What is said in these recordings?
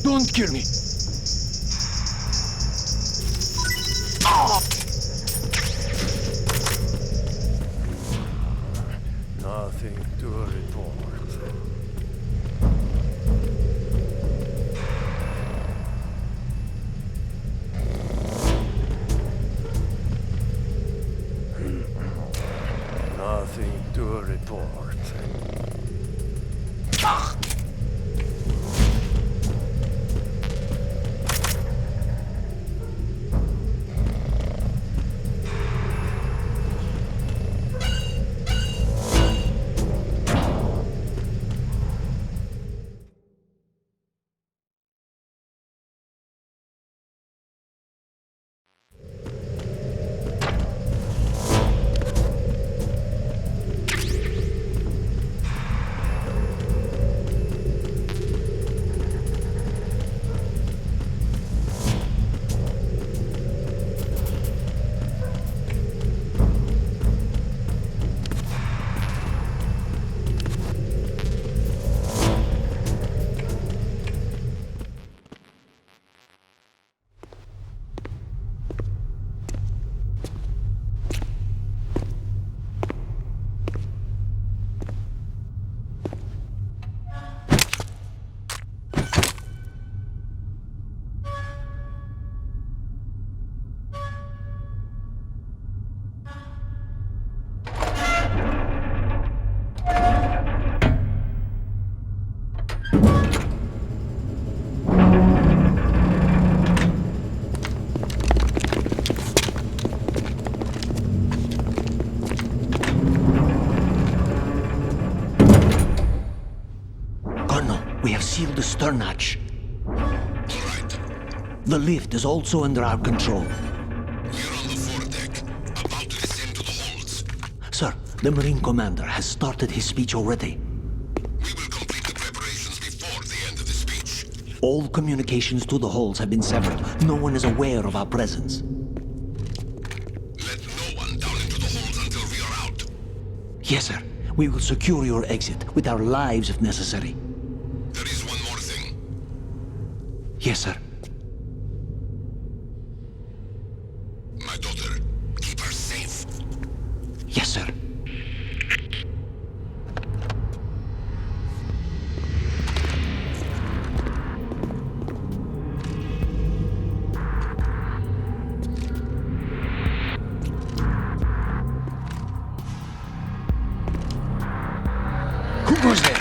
Don't kill me. Nothing to report. Nothing to report. We have sealed the stern hatch. All right. The lift is also under our control. We're on the foredeck, about to descend to the holds. Sir, the Marine Commander has started his speech already. We will complete the preparations before the end of the speech. All communications to the holds have been severed. No one is aware of our presence. Let no one down into the holds until we are out. Yes, sir. We will secure your exit, with our lives if necessary. There is one more thing. Yes, sir. My daughter, keep her safe. Yes, sir. Who goes there?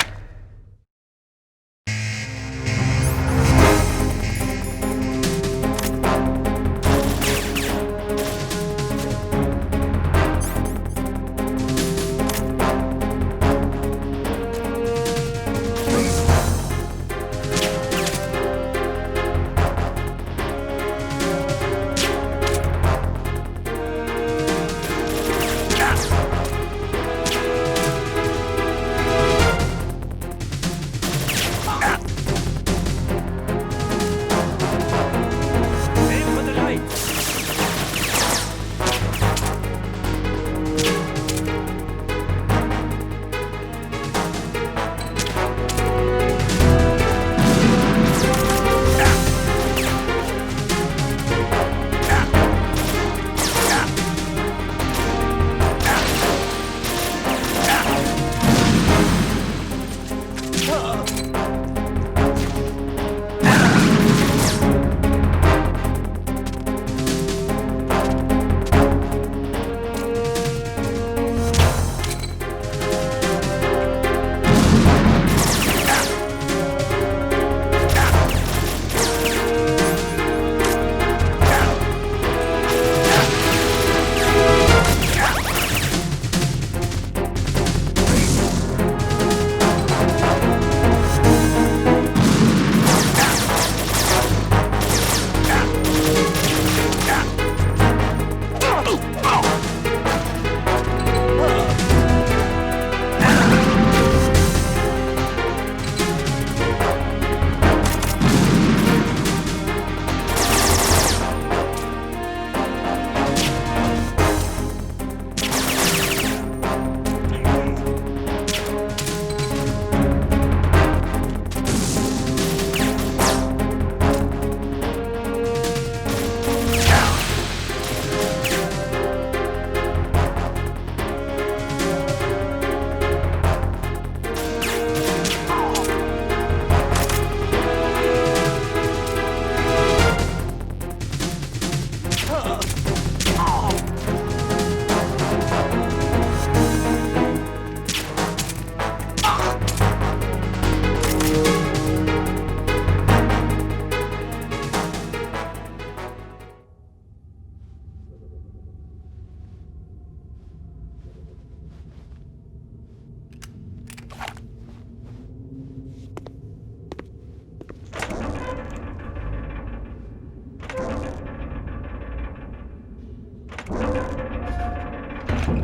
Who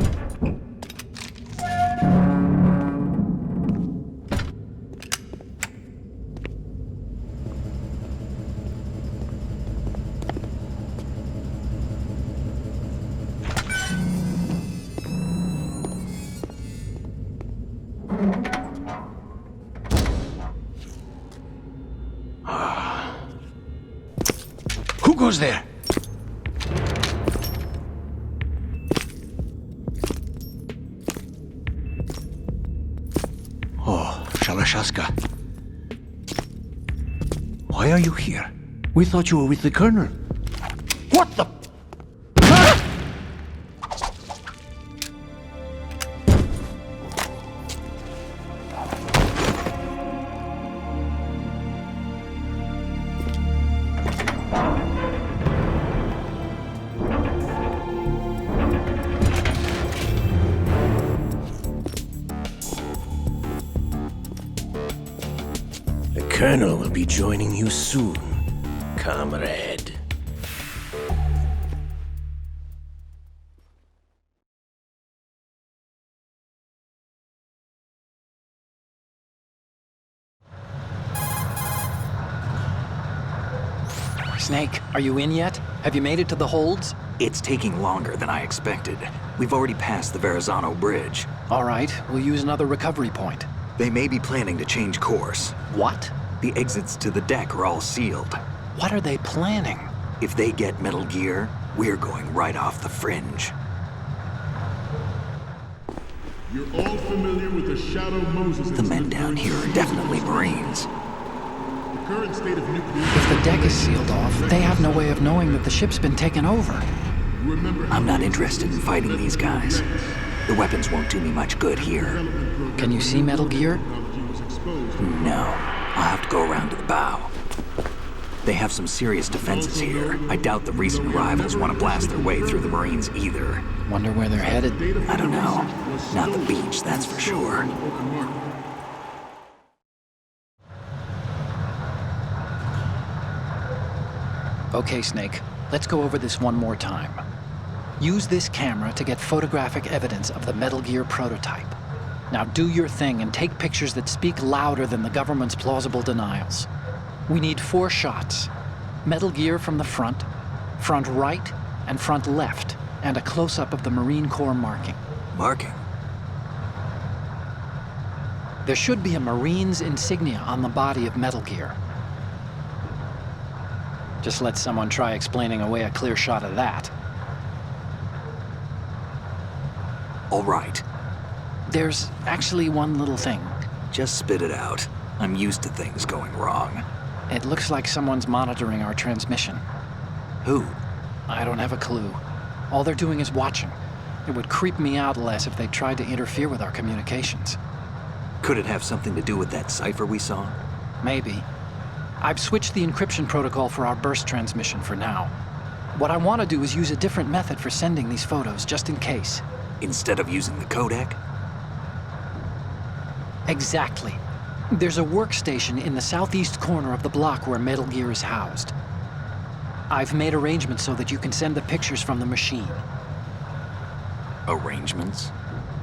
goes there? Oh, Shalashaska. Why are you here? We thought you were with the Colonel. What the? The Colonel will be joining you soon, comrade. Snake, are you in yet? Have you made it to the holds? It's taking longer than I expected. We've already passed the Verrazano Bridge. All right, we'll use another recovery point. They may be planning to change course. What? The exits to the deck are all sealed. What are they planning? If they get Metal Gear, we're going right off the fringe. You're all familiar with the Shadow Moses The men down here are definitely Marines. The current state of nuclear... If the deck is sealed off, they have no way of knowing that the ship's been taken over. Remember how I'm not interested in fighting these guys. The weapons won't do me much good here. Can you see Metal Gear? technology was exposed. No, I'll have to go around to the bow. They have some serious defenses here. I doubt the recent arrivals want to blast their way through the Marines either. Wonder where they're headed. I don't know. Not the beach, that's for sure. Okay, Snake, let's go over this one more time. Use this camera to get photographic evidence of the Metal Gear prototype. Now do your thing and take pictures that speak louder than the government's plausible denials. We need 4 shots. Metal Gear from the front right, and front left, and a close-up of the Marine Corps marking. Marking? There should be a Marine's insignia on the body of Metal Gear. Just let someone try explaining away a clear shot of that. All right. There's actually one little thing. Just spit it out. I'm used to things going wrong. It looks like someone's monitoring our transmission. Who? I don't have a clue. All they're doing is watching. It would creep me out less if they tried to interfere with our communications. Could it have something to do with that cipher we saw? Maybe. I've switched the encryption protocol for our burst transmission for now. What I want to do is use a different method for sending these photos, just in case. Instead of using the codec? Exactly. There's a workstation in the southeast corner of the block where Metal Gear is housed. I've made arrangements so that you can send the pictures from the machine. Arrangements?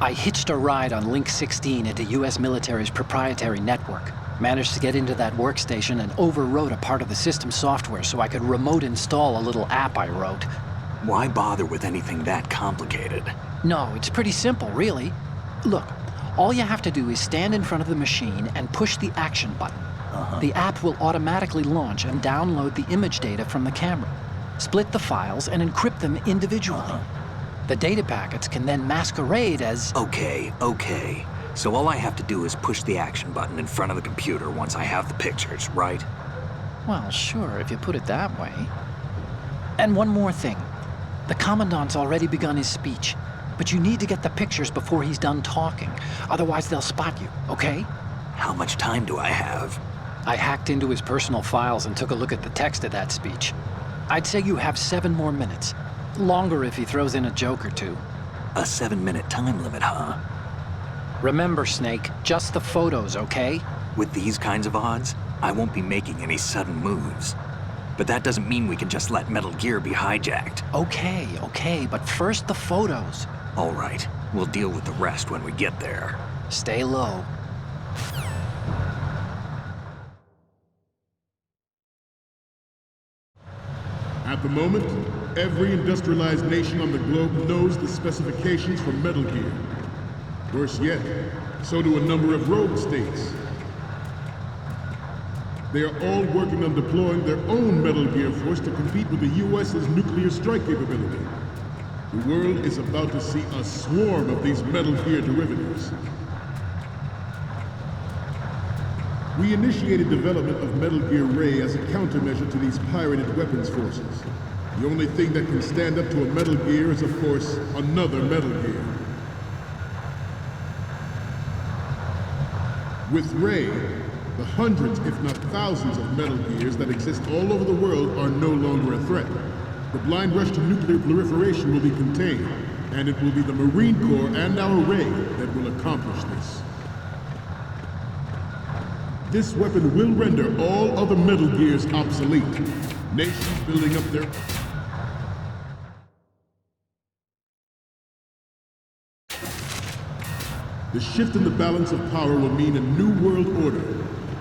I hitched a ride on Link 16 into US military's proprietary network. Managed to get into that workstation and overwrote a part of the system software so I could remote install a little app I wrote. Why bother with anything that complicated? No, it's pretty simple, really. Look, all you have to do is stand in front of the machine and push the action button. The app will automatically launch and download the image data from the camera, split the files, and encrypt them individually. The data packets can then masquerade as... Okay. So all I have to do is push the action button in front of the computer once I have the pictures, right? Well, sure, if you put it that way. And one more thing. The Commandant's already begun his speech, but you need to get the pictures before he's done talking. Otherwise, they'll spot you, okay? How much time do I have? I hacked into his personal files and took a look at the text of that speech. I'd say you have 7 more minutes. Longer if he throws in a joke or two. A 7-minute time limit, huh? Remember, Snake, just the photos, okay? With these kinds of odds, I won't be making any sudden moves. But that doesn't mean we can just let Metal Gear be hijacked. Okay, but first the photos. All right, we'll deal with the rest when we get there. Stay low. At the moment, every industrialized nation on the globe knows the specifications for Metal Gear. Worse yet, so do a number of rogue states. They are all working on deploying their own Metal Gear force to compete with the US's nuclear strike capability. The world is about to see a swarm of these Metal Gear derivatives. We initiated development of Metal Gear Ray as a countermeasure to these pirated weapons forces. The only thing that can stand up to a Metal Gear is, of course, another Metal Gear. With Ray, the hundreds, if not thousands, of Metal Gears that exist all over the world are no longer a threat. The blind rush to nuclear proliferation will be contained, and it will be the Marine Corps and our Ray that will accomplish this. This weapon will render all other Metal Gears obsolete. Nations building up their... The shift in the balance of power will mean a new world order,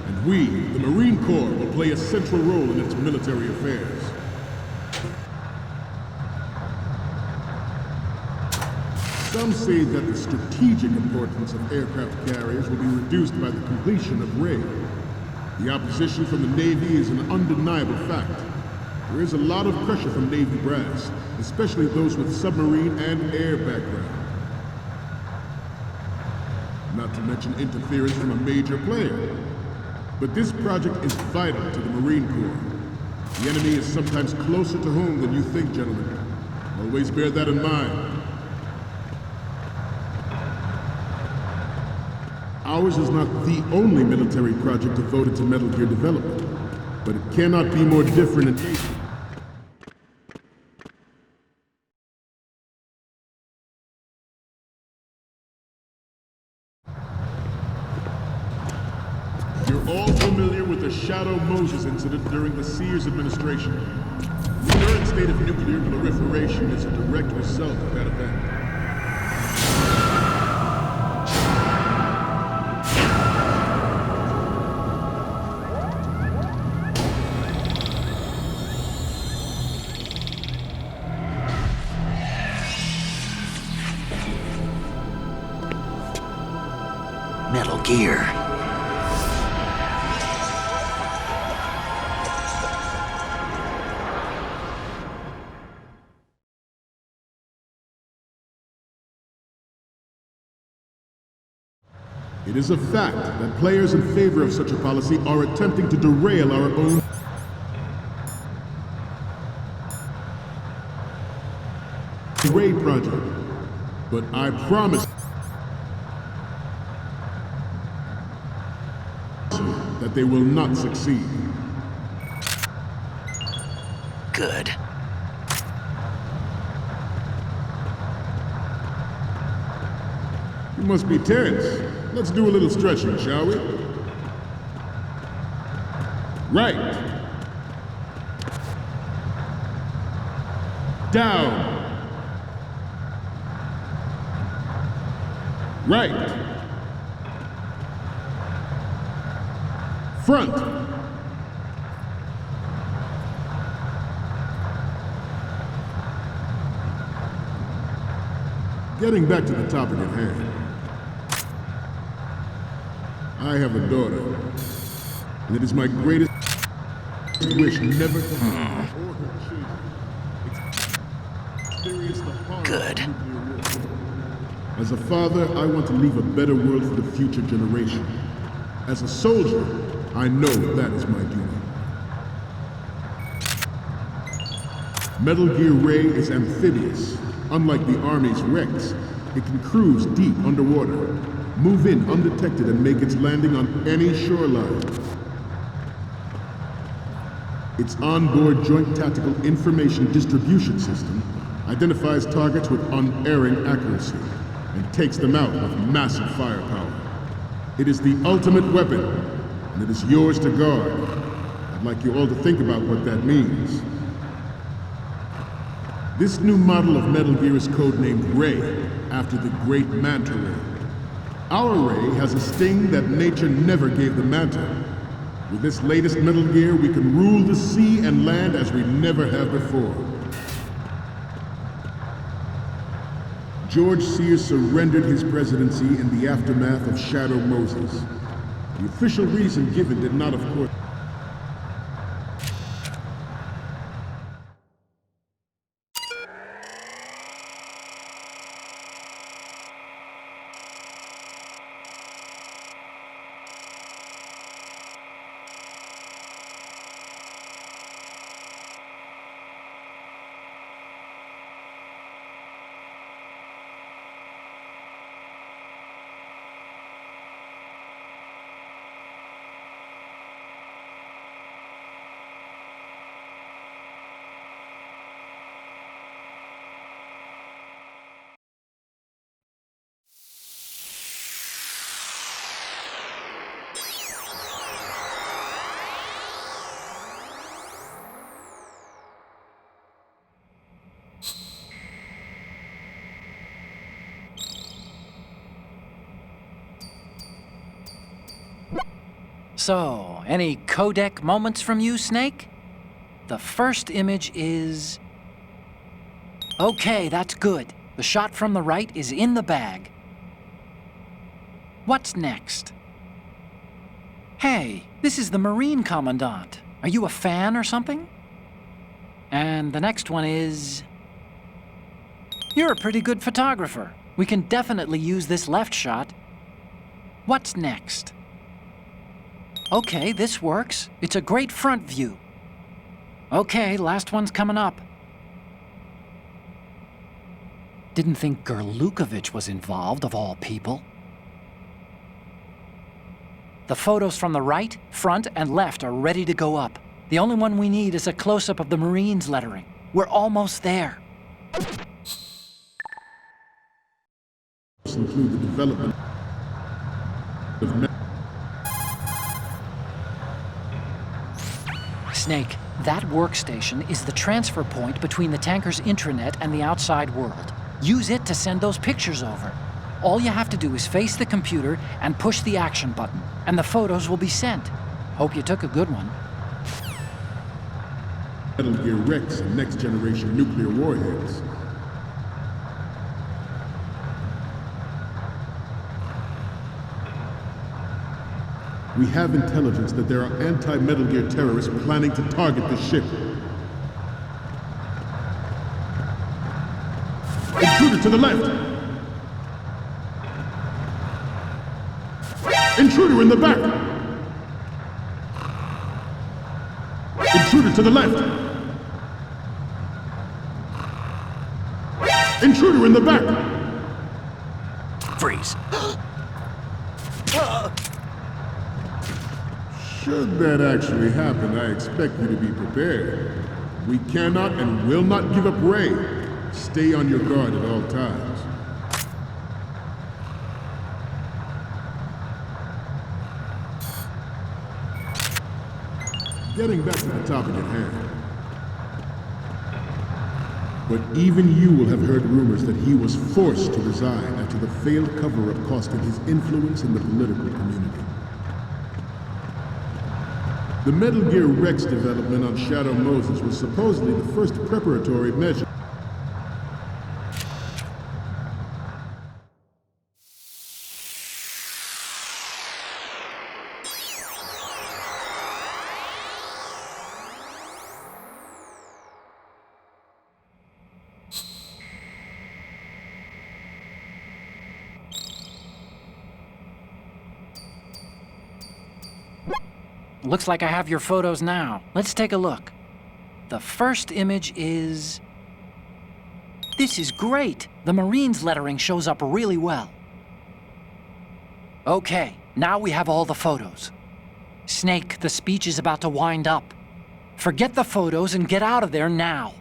and we, the Marine Corps, will play a central role in its military affairs. Some say that the strategic importance of aircraft carriers will be reduced by the completion of Ray. The opposition from the Navy is an undeniable fact. There is a lot of pressure from Navy brass, especially those with submarine and air background. Not to mention interference from a major player. But this project is vital to the Marine Corps. The enemy is sometimes closer to home than you think, gentlemen. Always bear that in mind. Ours is not the only military project devoted to Metal Gear development, but it cannot be more different in nature. You're all familiar with the Shadow Moses incident during the Sears administration. The current state of nuclear proliferation is a direct result of that event. Metal Gear. It is a fact that players in favor of such a policy are attempting to derail our own Ray project. But I promise that they will not succeed. Good. You must be tense. Let's do a little stretching, shall we? Right. Down. Right. Front. Getting back to the topic at hand. I have a daughter, and it is my greatest wish never to have her or her children experience the horror Good. of nuclear war. As a father, I want to leave a better world for the future generation. As a soldier, I know that is my duty. Metal Gear Ray is amphibious. Unlike the Army's Rex, it can cruise deep underwater, move in undetected, and make its landing on any shoreline. Its onboard Joint Tactical Information Distribution System identifies targets with unerring accuracy and takes them out with massive firepower. It is the ultimate weapon, and it is yours to guard. I'd like you all to think about what that means. This new model of Metal Gear is codenamed Ray, after the great Manta Ray. Our Ray has a sting that nature never gave the Manta. With this latest Metal Gear, we can rule the sea and land as we never have before. George Sears surrendered his presidency in the aftermath of Shadow Moses. The official reason given did not, of course... So, any codec moments from you, Snake? The first image is... Okay, that's good. The shot from the right is in the bag. What's next? Hey, this is the Marine Commandant. Are you a fan or something? And the next one is... You're a pretty good photographer. We can definitely use this left shot. What's next? Okay, this works. It's a great front view. Okay, last one's coming up. Didn't think Gerlukovich was involved, of all people. The photos from the right, front, and left are ready to go up. The only one we need is a close-up of the Marines lettering. We're almost there. ...include the development of... Snake, that workstation is the transfer point between the tanker's intranet and the outside world. Use it to send those pictures over. All you have to do is face the computer and push the action button, and the photos will be sent. Hope you took a good one. Metal Gear Rex and next-generation nuclear warheads. We have intelligence that there are anti-Metal Gear terrorists planning to target the ship. Intruder to the left! Intruder in the back! Intruder to the left! Intruder in the back! Freeze. Should that actually happen, I expect you to be prepared. We cannot and will not give up Ray. Stay on your guard at all times. Getting back to the topic at hand. But even you will have heard rumors that he was forced to resign after the failed cover-up costing his influence in the political community. The Metal Gear Rex development on Shadow Moses was supposedly the first preparatory measure. Looks like I have your photos now. Let's take a look. The first image is... This is great! The Marines lettering shows up really well. Okay, now we have all the photos. Snake, the speech is about to wind up. Forget the photos and get out of there now.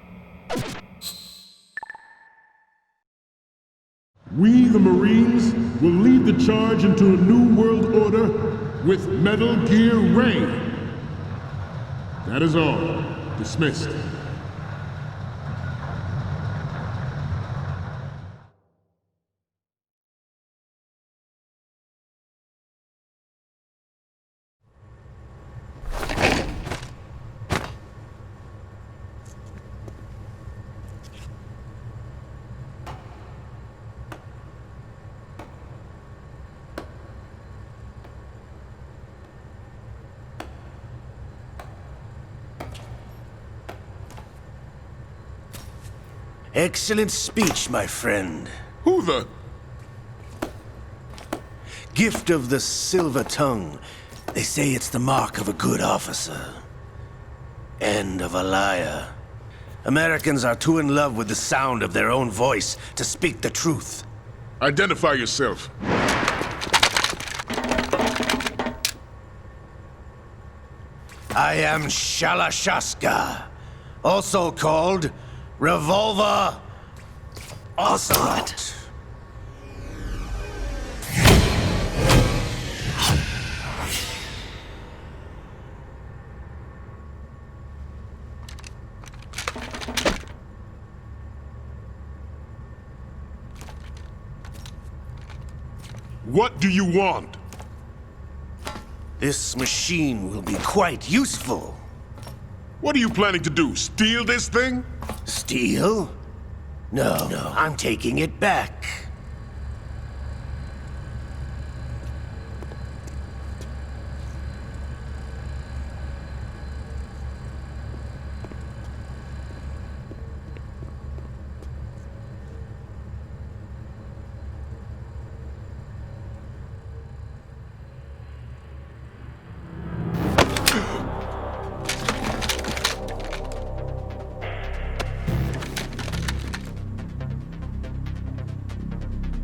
We, the Marines, will lead the charge into a new world order with Metal Gear Ray. That is all. Dismissed. Excellent speech, my friend. Who the... Gift of the silver tongue. They say it's the mark of a good officer. And of a liar. Americans are too in love with the sound of their own voice to speak the truth. Identify yourself. I am Shalashaska, also called Revolver Ocelot. What do you want? This machine will be quite useful. What are you planning to do? Steal this thing? Steal? No, I'm taking it back.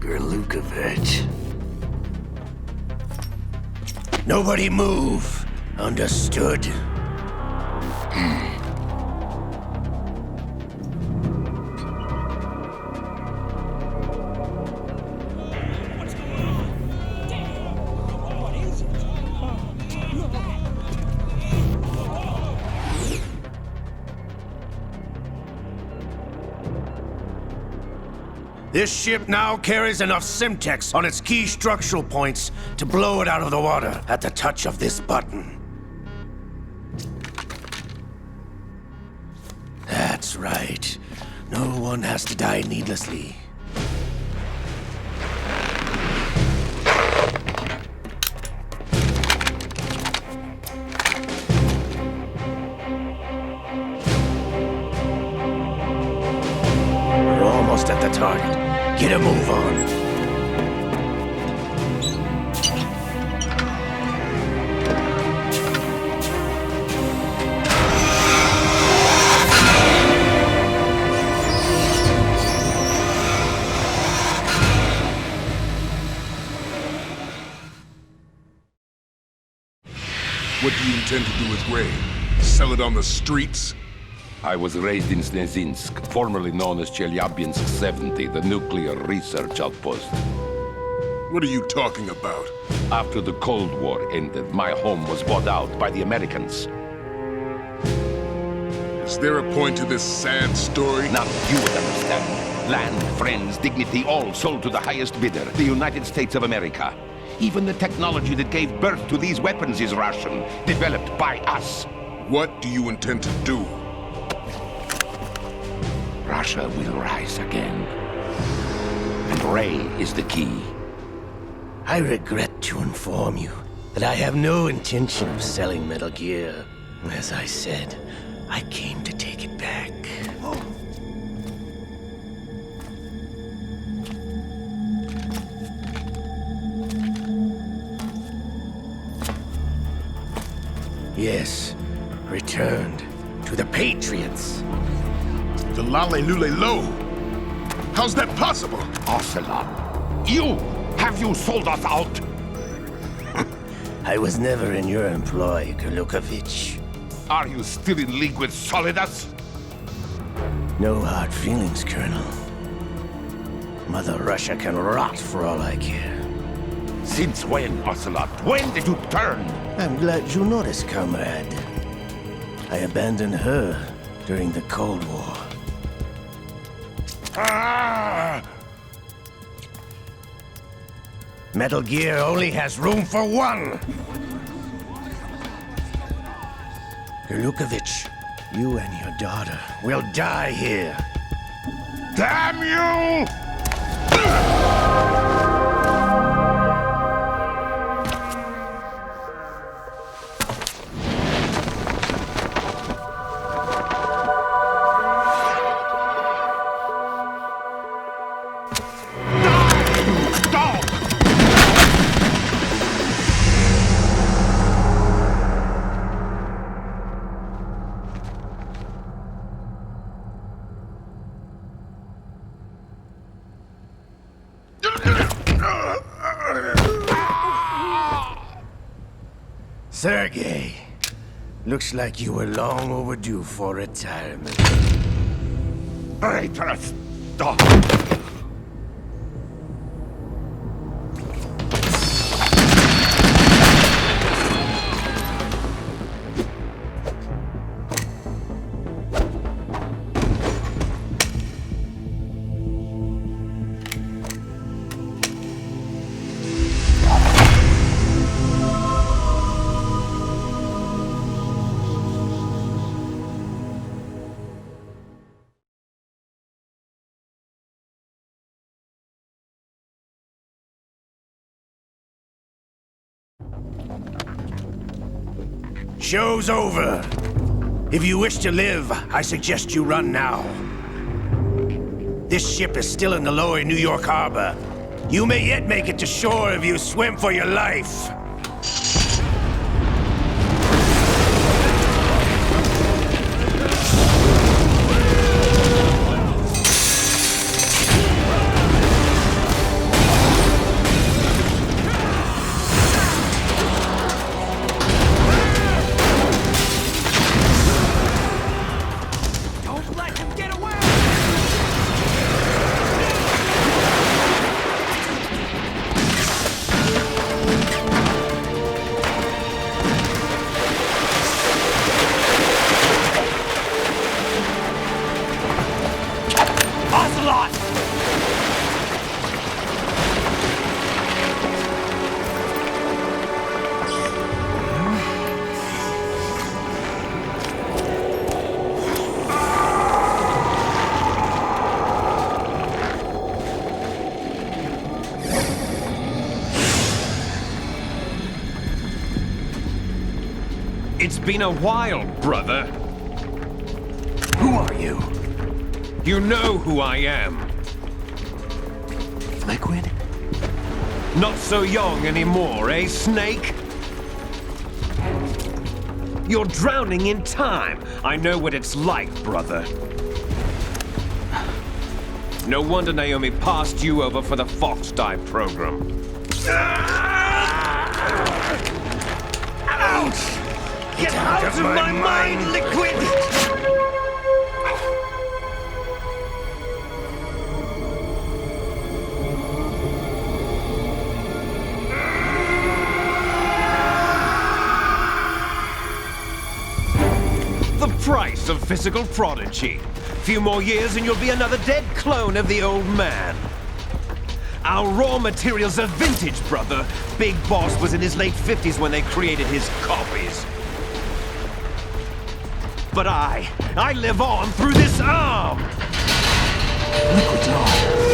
Gerlukovich. Nobody move. Understood? This ship now carries enough Simtex on its key structural points to blow it out of the water at the touch of this button. That's right. No one has to die needlessly. We're almost at the target. Get a move on. What do you intend to do with Ray? Sell it on the streets? I was raised in Snezinsk, formerly known as Chelyabinsk 70, the nuclear research outpost. What are you talking about? After the Cold War ended, my home was bought out by the Americans. Is there a point to this sad story? Now you would understand. Land, friends, dignity, all sold to the highest bidder, the United States of America. Even the technology that gave birth to these weapons is Russian, developed by us. What do you intend to do? Russia will rise again. And Ray is the key. I regret to inform you that I have no intention of selling Metal Gear. As I said, I came to take it back. Yes, returned to the Patriots. The Lale Lule Lo? How's that possible? Ocelot, have you sold us out? I was never in your employ, Gerlukovich. Are you still in league with Solidus? No hard feelings, Colonel. Mother Russia can rot for all I care. Since when, Ocelot? When did you turn? I'm glad you noticed, comrade. I abandoned her during the Cold War. Ah! Metal Gear only has room for one! Gerlukovich, you and your daughter will die here. Damn you! Sergei, looks like you were long overdue for retirement. Traitorous dog! Show's over. If you wish to live, I suggest you run now. This ship is still in the lower New York harbor. You may yet make it to shore if you swim for your life. It's been a while, brother. Who are you? You know who I am. Liquid? Not so young anymore, eh, Snake? You're drowning in time. I know what it's like, brother. No wonder Naomi passed you over for the Fox Dive program. Ouch! Get out of my mind, Liquid! The price of physical prodigy. Few more years and you'll be another dead clone of the old man. Our raw materials are vintage, brother. Big Boss was in his late 50s when they created his copies. But I live on through this arm! Liquid's on.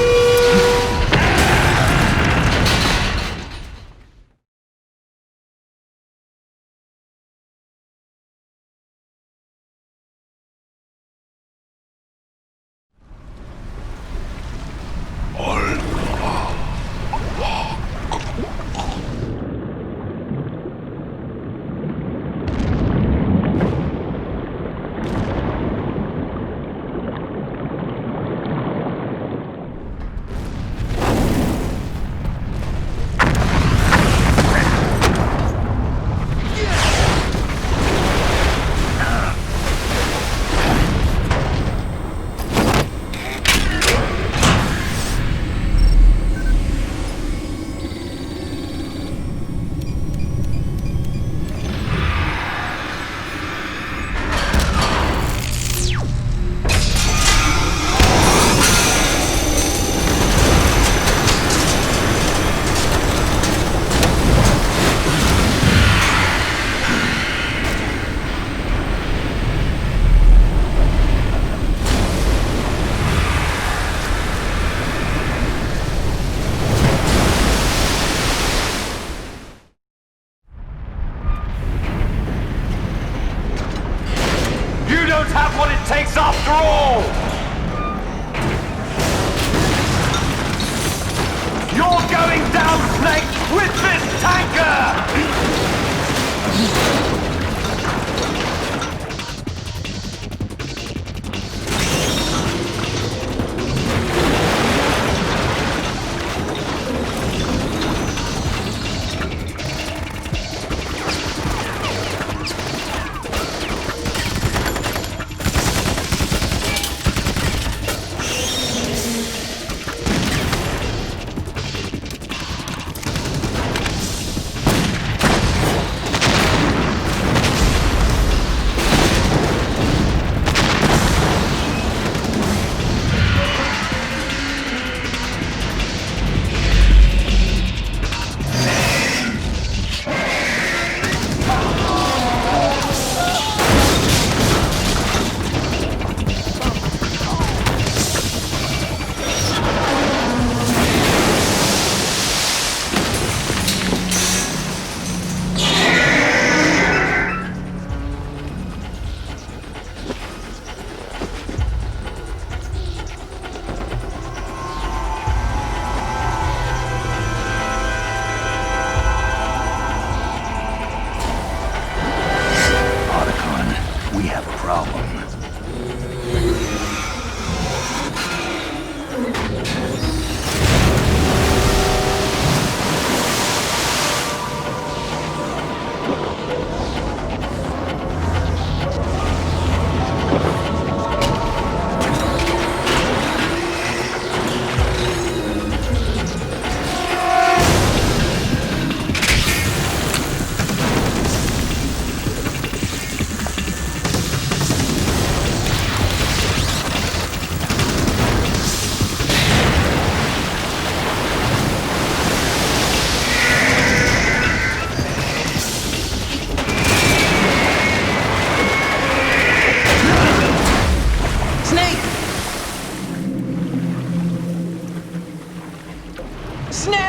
Snake!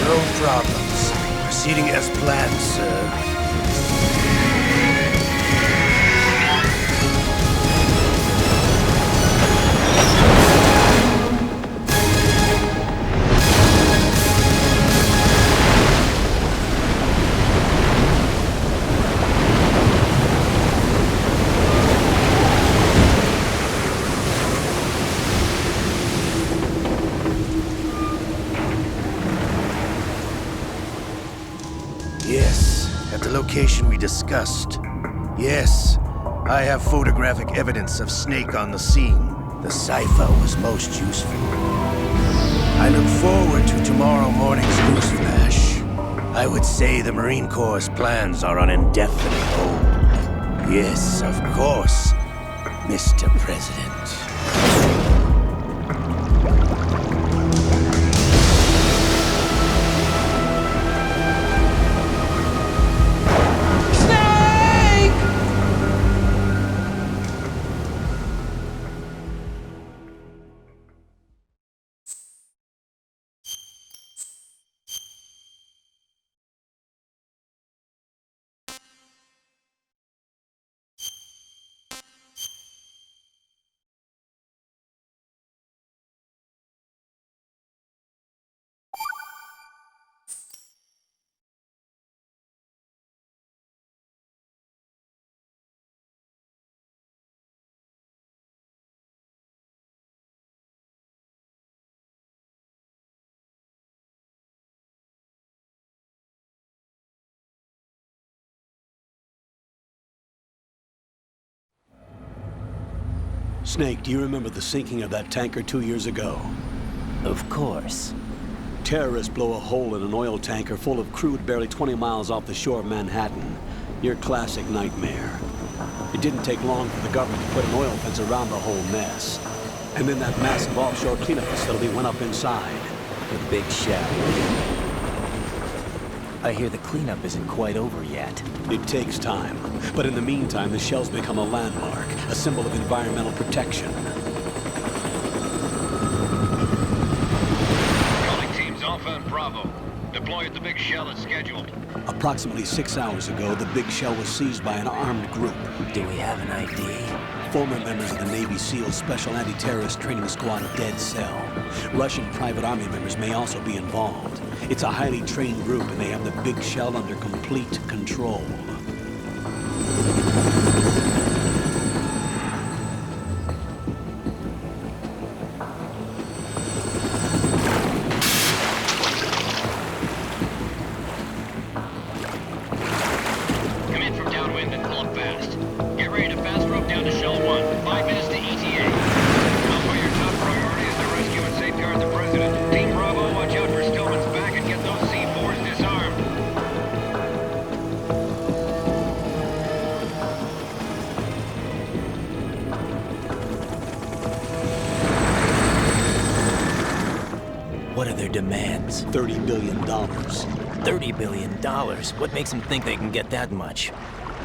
No problems. Proceeding as planned, sir. Yes, at the location we discussed. Yes, I have photographic evidence of Snake on the scene. The cipher was most useful. I look forward to tomorrow morning's news flash. I would say the Marine Corps' plans are on indefinite hold. Yes, of course, Mr. President. Snake, do you remember the sinking of that tanker 2 years ago? Of course. Terrorists blow a hole in an oil tanker full of crude barely 20 miles off the shore of Manhattan. Your classic nightmare. It didn't take long for the government to put an oil fence around the whole mess. And then that massive offshore cleanup facility went up inside. The Big Shell. I hear the cleanup isn't quite over yet. It takes time. But in the meantime, the shell's become a landmark, a symbol of environmental protection. Calling teams Alpha and Bravo. Deploy at the Big Shell as scheduled. Approximately 6 hours ago, the Big Shell was seized by an armed group. Do we have an ID? Former members of the Navy SEALs Special Anti-Terrorist Training Squad Dead Cell. Russian private army members may also be involved. It's a highly trained group, and they have the Big Shell under complete control. Come in from downwind and pull up fast. Get ready to fast rope down to Shell 1. 5 minutes to ETA. Alpha, your top priority is to rescue and safeguard the President. Team Bravo, watch out for Stillman's back and get those C4s disarmed. What are their demands? $30 billion. $30 billion? What makes them think they can get that much?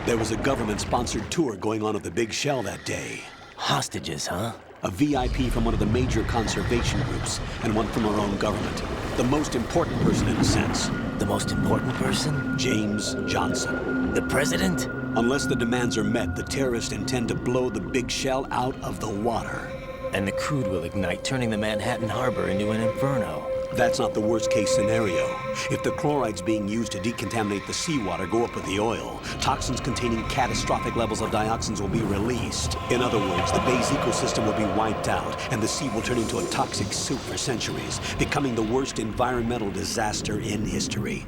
There was a government-sponsored tour going on at the Big Shell that day. Hostages, huh? A VIP from one of the major conservation groups, and one from our own government. The most important person in a sense. The most important person? James Johnson. The President? Unless the demands are met, the terrorists intend to blow the Big Shell out of the water. And the crude will ignite, turning the Manhattan Harbor into an inferno. That's not the worst-case scenario. If the chlorides being used to decontaminate the seawater go up with the oil, toxins containing catastrophic levels of dioxins will be released. In other words, the bay's ecosystem will be wiped out, and the sea will turn into a toxic soup for centuries, becoming the worst environmental disaster in history.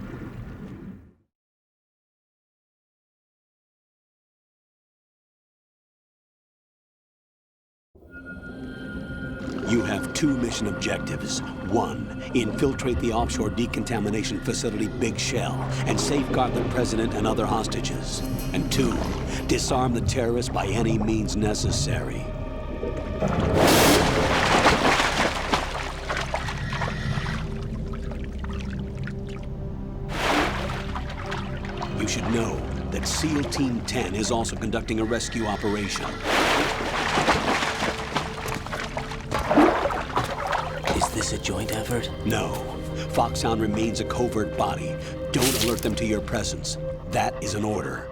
You have 2 mission objectives. 1, infiltrate the offshore decontamination facility Big Shell and safeguard the President and other hostages. And 2, disarm the terrorists by any means necessary. You should know that SEAL Team 10 is also conducting a rescue operation. Is this a joint effort? No. Foxhound remains a covert body. Don't alert them to your presence. That is an order.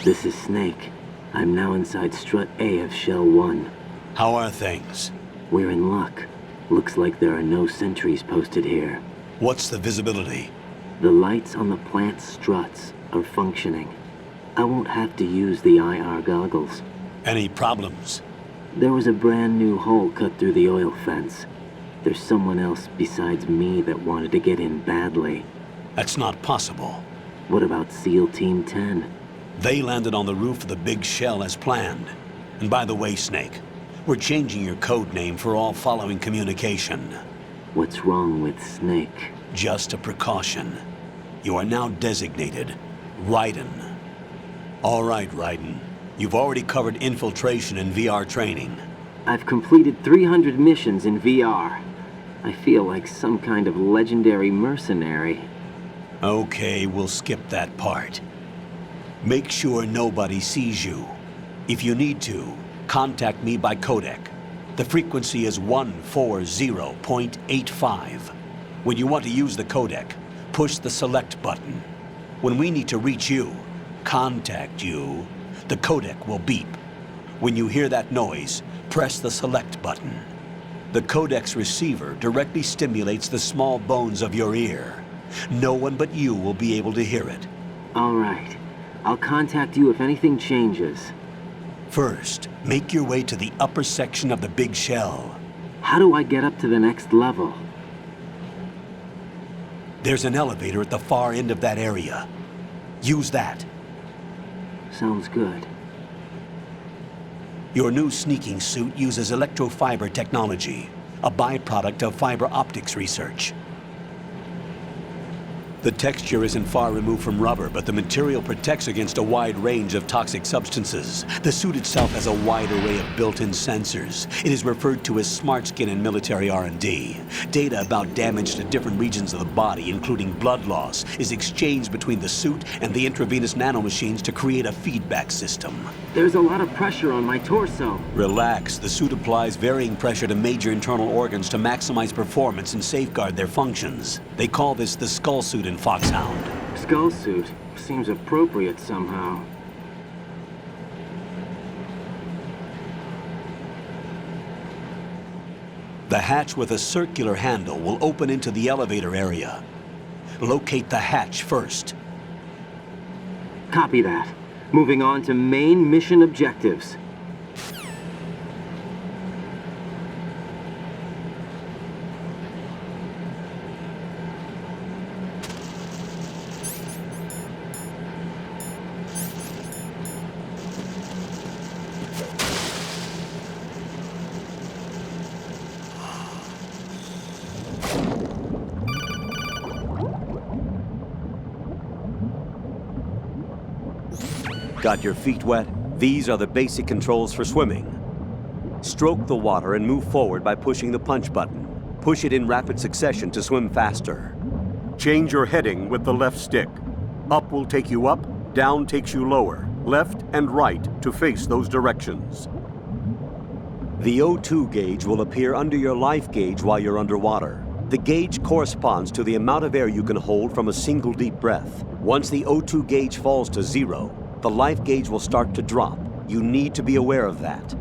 This is Snake. I'm now inside Strut A of Shell 1. How are things? We're in luck. Looks like there are no sentries posted here. What's the visibility? The lights on the plant's struts are functioning. I won't have to use the IR goggles. Any problems? There was a brand new hole cut through the oil fence. There's someone else besides me that wanted to get in badly. That's not possible. What about SEAL Team 10? They landed on the roof of the Big Shell as planned. And by the way, Snake, we're changing your code name for all following communication. What's wrong with Snake? Just a precaution. You are now designated Raiden. All right, Raiden. You've already covered infiltration and VR training. I've completed 300 missions in VR. I feel like some kind of legendary mercenary. Okay, we'll skip that part. Make sure nobody sees you. If you need to, contact me by codec. The frequency is 140.85. When you want to use the codec, push the select button. When we need to reach you, contact you, the codec will beep. When you hear that noise, press the select button. The codec's receiver directly stimulates the small bones of your ear. No one but you will be able to hear it. All right. I'll contact you if anything changes. First, make your way to the upper section of the Big Shell. How do I get up to the next level? There's an elevator at the far end of that area. Use that. Sounds good. Your new sneaking suit uses electrofiber technology, a byproduct of fiber optics research. The texture isn't far removed from rubber, but the material protects against a wide range of toxic substances. The suit itself has a wide array of built-in sensors. It is referred to as Smart Skin in military R&D. Data about damage to different regions of the body, including blood loss, is exchanged between the suit and the intravenous nanomachines to create a feedback system. There's a lot of pressure on my torso. Relax. The suit applies varying pressure to major internal organs to maximize performance and safeguard their functions. They call this the skull suit in Foxhound. Skull suit seems appropriate somehow. The hatch with a circular handle will open into the elevator area. Locate the hatch first. Copy that. Moving on to main mission objectives. Got your feet wet? These are the basic controls for swimming. Stroke the water and move forward by pushing the punch button. Push it in rapid succession to swim faster. Change your heading with the left stick. Up will take you up, down takes you lower, left and right to face those directions. The O2 gauge will appear under your life gauge while you're underwater. The gauge corresponds to the amount of air you can hold from a single deep breath. Once the O2 gauge falls to 0, the life gauge will start to drop. You need to be aware of that.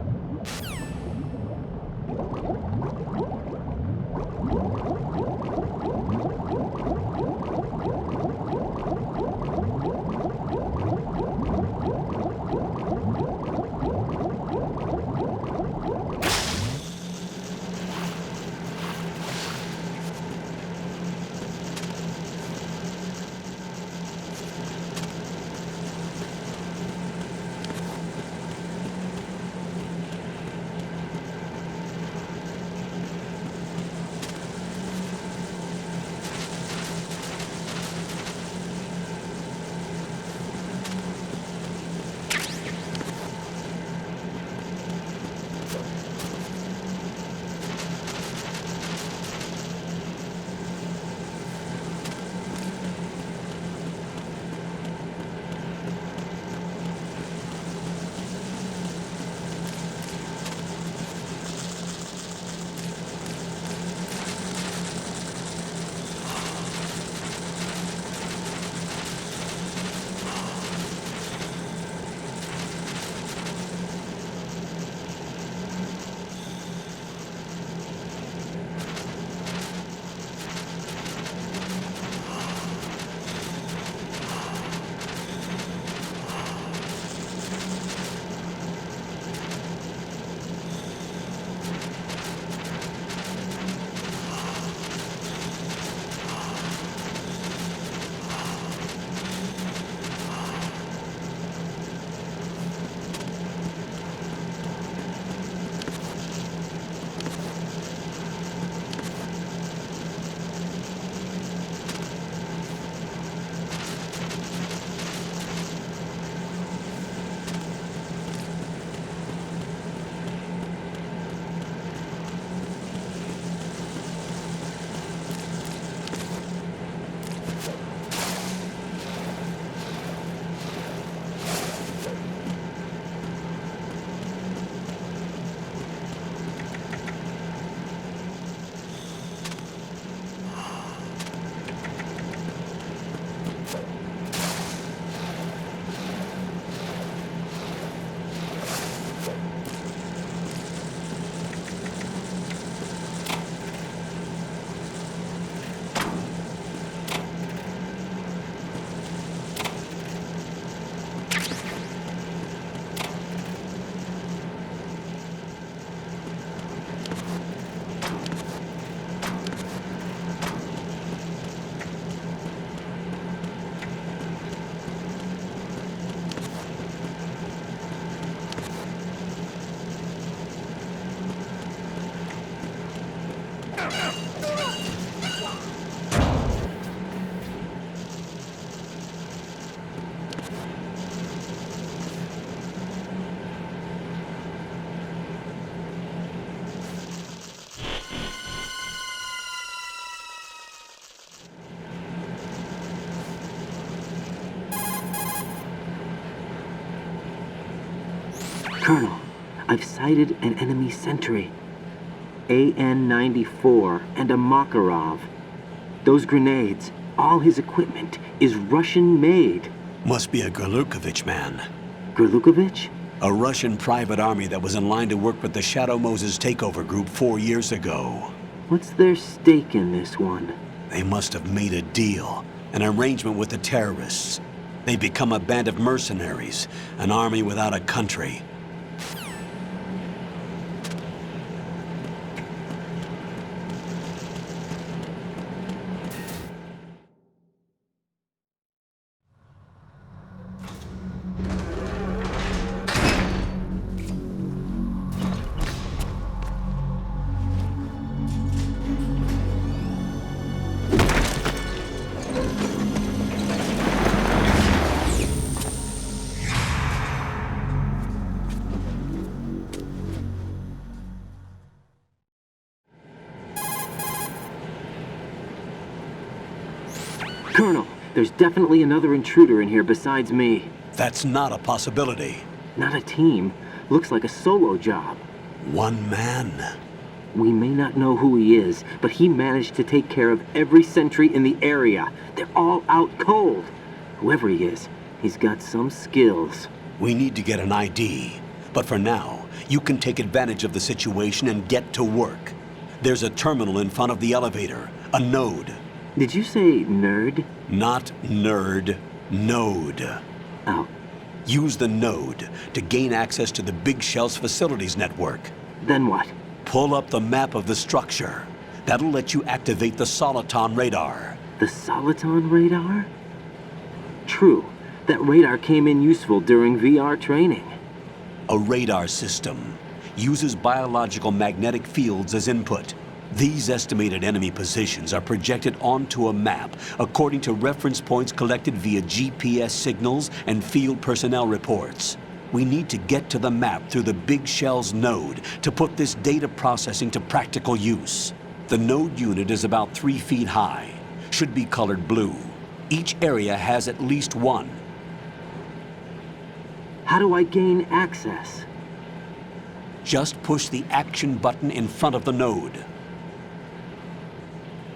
Colonel, I've sighted an enemy sentry. AN-94 and a Makarov. Those grenades, all his equipment, is Russian-made. Must be a Gurlukovich man. Gurlukovich? A Russian private army that was in line to work with the Shadow Moses takeover group 4 years ago. What's their stake in this one? They must have made a deal, an arrangement with the terrorists. They become a band of mercenaries, an army without a country. Colonel, there's definitely another intruder in here besides me. That's not a possibility. Not a team. Looks like a solo job. One man. We may not know who he is, but he managed to take care of every sentry in the area. They're all out cold. Whoever he is, He's got some skills. We need to get an ID. But for now, you can take advantage of the situation and get to work. There's a terminal in front of the elevator. A node. Did you say nerd? Not nerd. Node. Oh. Use the node to gain access to the Big Shell's facilities network. Then what? Pull up the map of the structure. That'll let you activate the Soliton radar. The Soliton radar? True. That radar came in useful during VR training. A radar system uses biological magnetic fields as input. These estimated enemy positions are projected onto a map according to reference points collected via GPS signals and field personnel reports. We need to get to the map through the Big Shell's node to put this data processing to practical use. The node unit is about 3 feet high, should be colored blue. Each area has at least one. How do I gain access? Just push the action button in front of the node.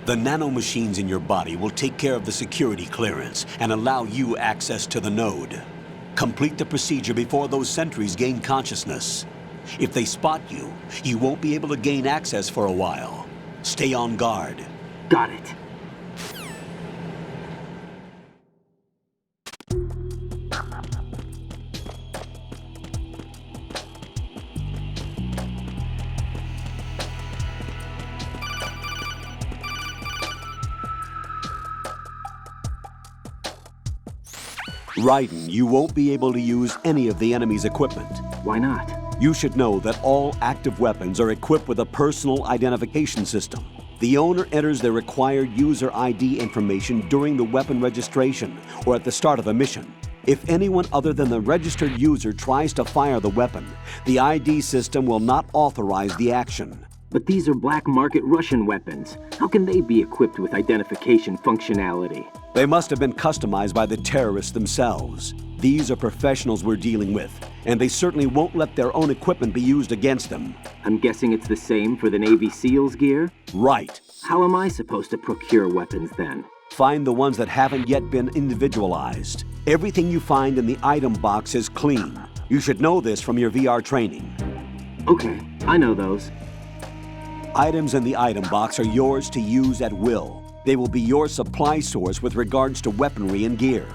The nanomachines in your body will take care of the security clearance and allow you access to the node. Complete the procedure before those sentries gain consciousness. If they spot you, you won't be able to gain access for a while. Stay on guard. Got it. Raiden, you won't be able to use any of the enemy's equipment. Why not? You should know that all active weapons are equipped with a personal identification system. The owner enters their required user ID information during the weapon registration or at the start of a mission. If anyone other than the registered user tries to fire the weapon, the ID system will not authorize the action. But these are black market Russian weapons. How can they be equipped with identification functionality? They must have been customized by the terrorists themselves. These are professionals we're dealing with, and they certainly won't let their own equipment be used against them. I'm guessing it's the same for the Navy SEALs gear? Right. How am I supposed to procure weapons then? Find the ones that haven't yet been individualized. Everything you find in the item box is clean. You should know this from your VR training. Okay, I know those. Items in the item box are yours to use at will. They will be your supply source with regards to weaponry and gear.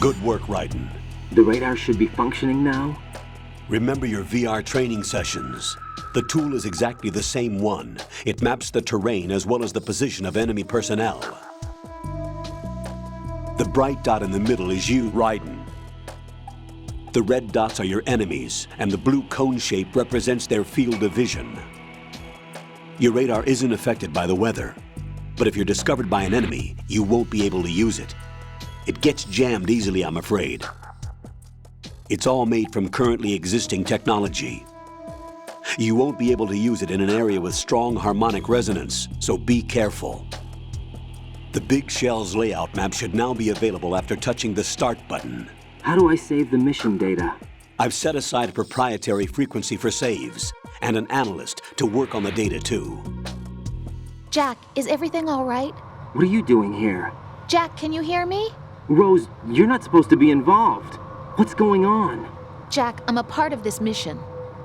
Good work, Raiden. The radar should be functioning now? Remember your VR training sessions. The tool is exactly the same one. It maps the terrain as well as the position of enemy personnel. The bright dot in the middle is you, Raiden. The red dots are your enemies, and the blue cone shape represents their field of vision. Your radar isn't affected by the weather, but if you're discovered by an enemy, you won't be able to use it. It gets jammed easily, I'm afraid. It's all made from currently existing technology. You won't be able to use it in an area with strong harmonic resonance, so be careful. The Big Shell's layout map should now be available after touching the Start button. How do I save the mission data? I've set aside a proprietary frequency for saves, and an analyst to work on the data too. Jack, is everything all right? What are you doing here? Jack, can you hear me? Rose, you're not supposed to be involved. What's going on? Jack, I'm a part of this mission.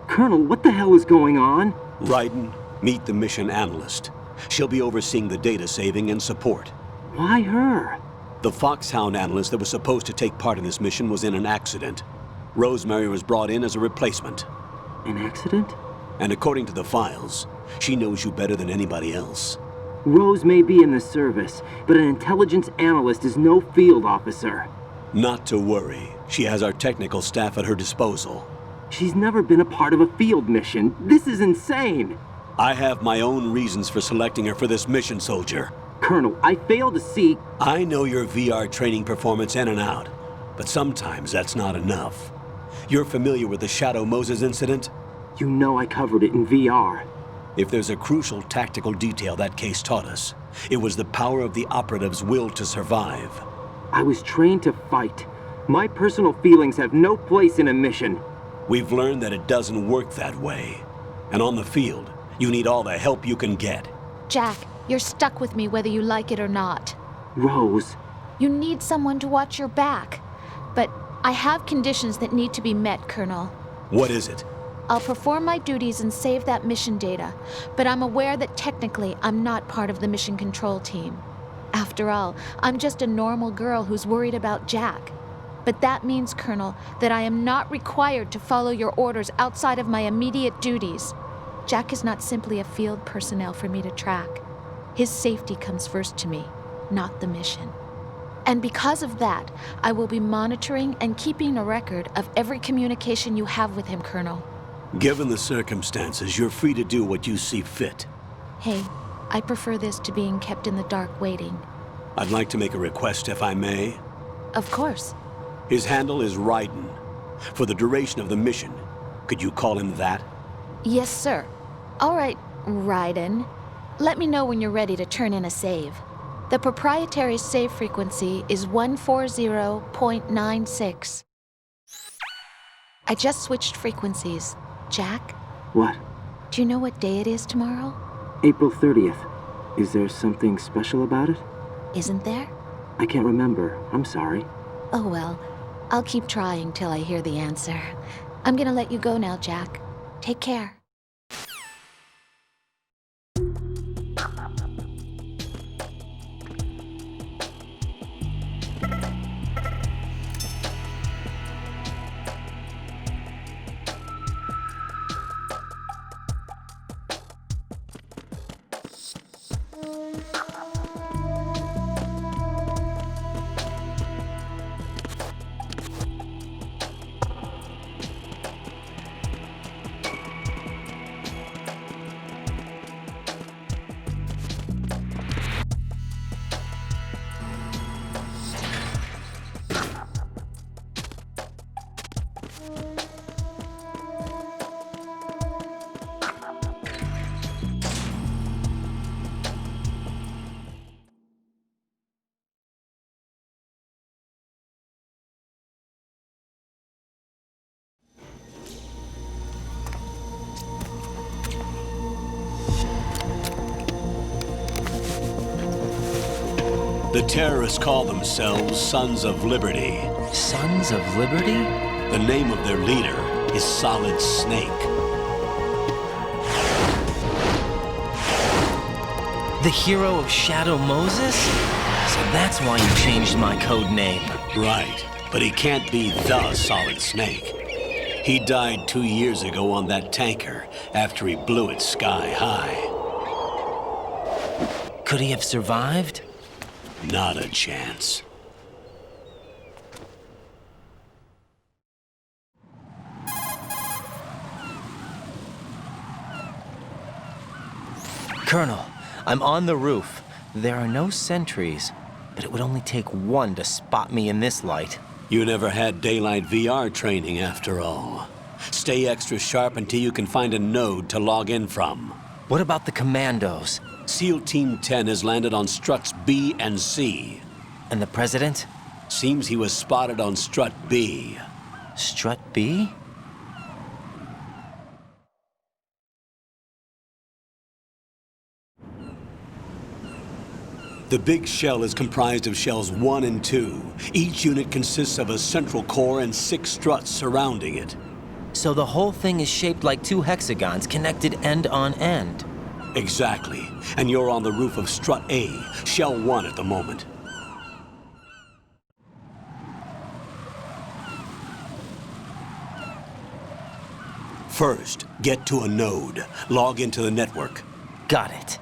Colonel, what the hell is going on? Raiden, meet the mission analyst. She'll be overseeing the data saving and support. Why her? The Foxhound analyst that was supposed to take part in this mission was in an accident. Rosemary was brought in as a replacement. An accident? And according to the files, she knows you better than anybody else. Rose may be in the service, but an intelligence analyst is no field officer. Not to worry. She has our technical staff at her disposal. She's never been a part of a field mission. This is insane! I have my own reasons for selecting her for this mission, soldier. Colonel, I fail to see... I know your VR training performance in and out, but sometimes that's not enough. You're familiar with the Shadow Moses incident? You know I covered it in VR. If there's a crucial tactical detail that case taught us, it was the power of the operative's will to survive. I was trained to fight. My personal feelings have no place in a mission. We've learned that it doesn't work that way. And on the field, you need all the help you can get. Jack, you're stuck with me whether you like it or not. Rose. You need someone to watch your back. But I have conditions that need to be met, Colonel. What is it? I'll perform my duties and save that mission data, but I'm aware that technically I'm not part of the mission control team. After all, I'm just a normal girl who's worried about Jack. But that means, Colonel, that I am not required to follow your orders outside of my immediate duties. Jack is not simply a field personnel for me to track. His safety comes first to me, not the mission. And because of that, I will be monitoring and keeping a record of every communication you have with him, Colonel. Given the circumstances, you're free to do what you see fit. Hey, I prefer this to being kept in the dark waiting. I'd like to make a request, if I may. Of course. His handle is Raiden. For the duration of the mission, could you call him that? Yes, sir. All right, Raiden. Let me know when you're ready to turn in a save. The proprietary save frequency is 140.96. I just switched frequencies. Jack? What? Do you know what day it is tomorrow? April 30th. Is there something special about it? Isn't there? I can't remember. I'm sorry. Oh well. I'll keep trying till I hear the answer. I'm gonna let you go now, Jack. Take care. The terrorists call themselves Sons of Liberty. Sons of Liberty? The name of their leader is Solid Snake. The hero of Shadow Moses? So that's why you changed my code name. Right. but he can't be the Solid Snake. He died 2 years ago on that tanker after he blew it sky high. Could he have survived? Not a chance. Colonel, I'm on the roof. There are no sentries, but it would only take one to spot me in this light. You never had daylight VR training after all. Stay extra sharp until you can find a node to log in from. What about the commandos? SEAL Team 10 has landed on struts B and C. And the President? Seems he was spotted on strut B. Strut B? The big shell is comprised of shells 1 and 2. Each unit consists of a central core and 6 struts surrounding it. So the whole thing is shaped like 2 hexagons connected end on end. Exactly. And you're on the roof of strut A, shell 1 at the moment. First, get to a node. Log into the network. Got it.